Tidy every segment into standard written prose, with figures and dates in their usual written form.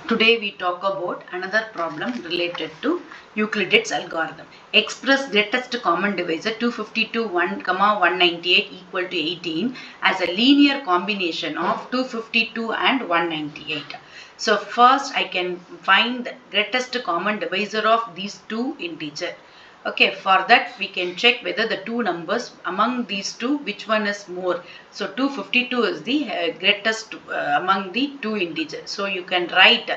Today we talk about another problem related to Euclid's algorithm. Express greatest common divisor 252 198 equal to 18 as a linear combination of 252 and 198. So first I can find the greatest common divisor of these two integers. Okay, for that we can check whether the two numbers among these two, which one is more. So 252 is the greatest among the two integers. So you can write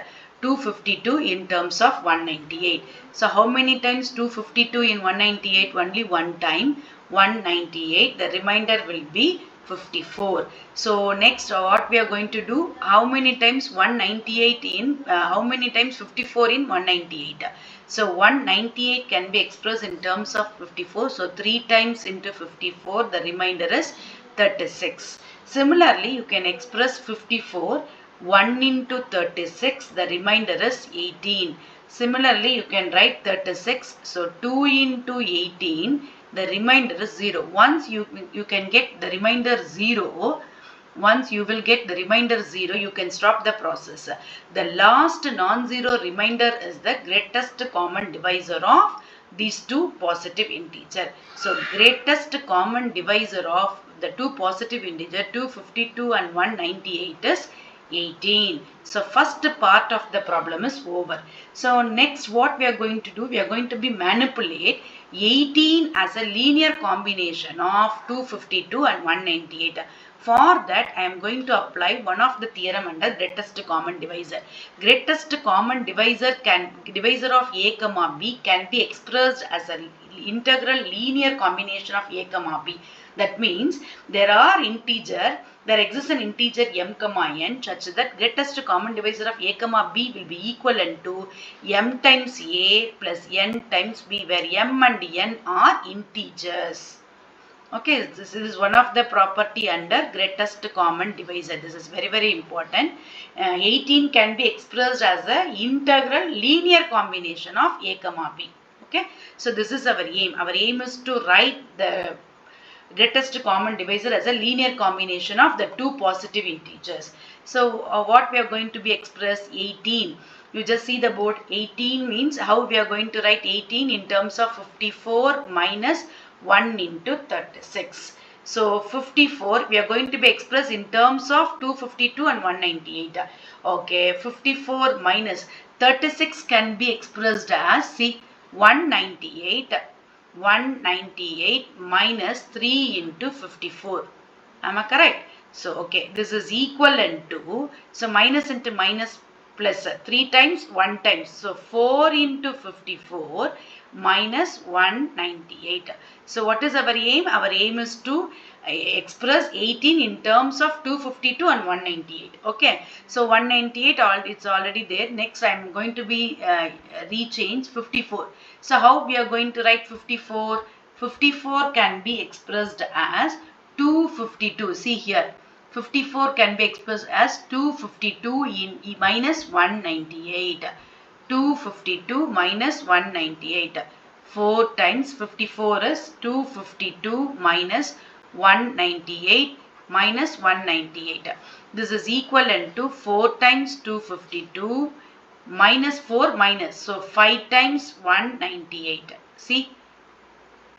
252 in terms of 198. So how many times 252 in 198? Only one time, 198. The remainder will be 54. So next what we are going to do, how many times 198 in, how many times 54 in 198? So 198 can be expressed in terms of 54. So 3 times into 54, the remainder is 36. Similarly, you can express 54, 1 into 36, the remainder is 18. Similarly, you can write 36. So 2 into 18, the remainder is 0. Once you can get the remainder 0, once you will get the remainder 0, you can stop the process. The last non-zero remainder is the greatest common divisor of these two positive integers. So greatest common divisor of the two positive integers 252 and 198 is 18. So first part of the problem is over. So next what we are going to do, we are going to be manipulate 18 as a linear combination of 252 and 198. For that, I am going to apply one of the theorem under greatest common divisor. Greatest common divisor of a comma b can be expressed as an integral linear combination of a comma b. That means there exists an integer m comma n such that greatest common divisor of a comma b will be equivalent to m times a plus n times b, where m and n are integers. Okay, this is one of the property under greatest common divisor. This is very, very important. 18 can be expressed as an integral linear combination of a comma b. Okay, so this is our aim. Our aim is to write the greatest common divisor as a linear combination of the two positive integers. So what we are going to be express 18. You just see the board. 18 means how we are going to write 18 in terms of 54 minus 1 into 36. So 54 we are going to be expressed in terms of 252 and 198. Okay, 54 minus 36 can be expressed as, see, 198 minus 3 into 54. Am I correct? So, okay, this is equivalent to, so minus into minus plus 3 times, 1 times. So, 4 into 54 minus 198. So, what is our aim? Our aim is to express 18 in terms of 252 and 198. Okay. So, 198, it's already there. Next, I am going to be rechange 54. So, how we are going to write 54? 54 can be expressed as 252. See here. 54 can be expressed as 252 in minus 198. 252 minus 198. 4 times 54 is 252 minus 198 minus 198. This is equivalent to 4 times 252 minus 4 minus. So 5 times 198. See.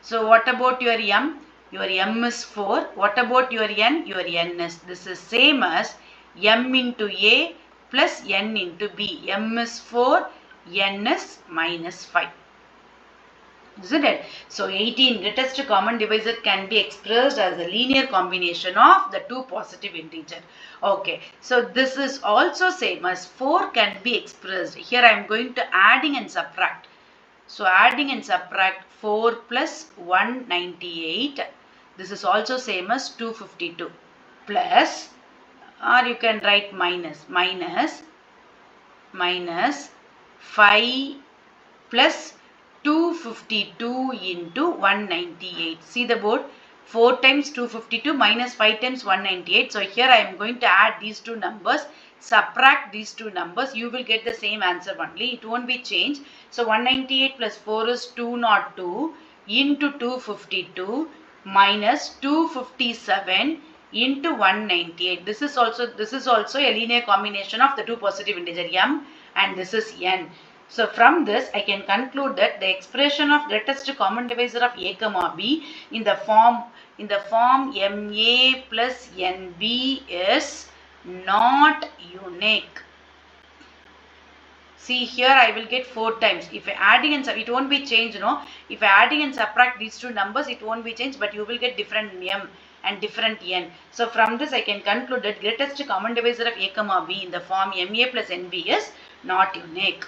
So what about your m? Your m is 4. What about your n? Your n is, this is same as m into a plus n into b. M is 4, n is minus 5. Isn't it? So 18, greatest common divisor can be expressed as a linear combination of the two positive integers. Okay, so this is also same as 4 can be expressed. Here I am going to adding and subtract. So adding and subtract 4 plus 198. This is also same as 252 plus, or you can write minus 5 plus 252 into 198. See the board. 4 times 252 minus 5 times 198. So here I am going to add these two numbers. Subtract these two numbers. You will get the same answer only. It won't be changed. So 198 plus 4 is 202 into 252 minus 257 into 198. This is also a linear combination of the two positive integer m and this is n. So from this I can conclude that the expression of greatest common divisor of a comma b in the form ma plus nb is not unique. See here I will get 4 times. If I adding and it won't be changed, no. If I adding and subtract these two numbers, it won't be changed, but you will get different m and different n. So from this I can conclude that greatest common divisor of a comma b in the form ma plus nb is not unique.